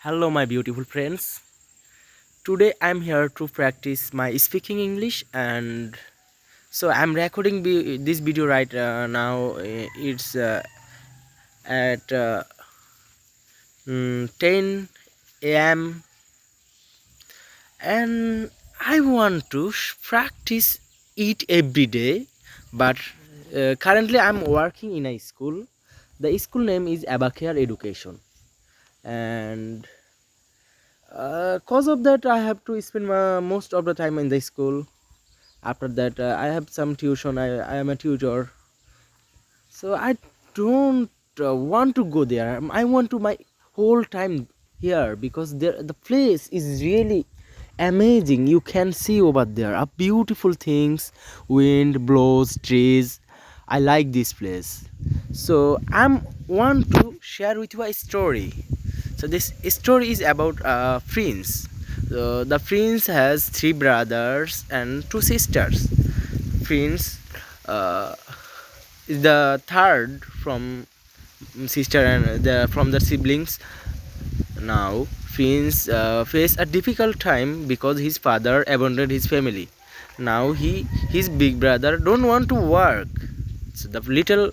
Hello, my beautiful friends. Today I'm here to practice my speaking English, and so I'm recording this video right now. It's at 10 a.m. and I want to practice it every day. But currently I'm working in a school. The school name is Abacare Education, and cause of that I have to spend most of the time in the school. After that I have some tuition. I am a tutor, so I don't want to go there. I want to my whole time here because there the place is really amazing. You can see over there are beautiful things, wind blows, trees. I like this place, so I'm want to share with you a story. So this story is about prince. So the prince has three brothers and two sisters. Prince uh, is the third from sister and from the siblings. Now Prince faced a difficult time because his father abandoned his family. Now his big brother don't want to work. So the little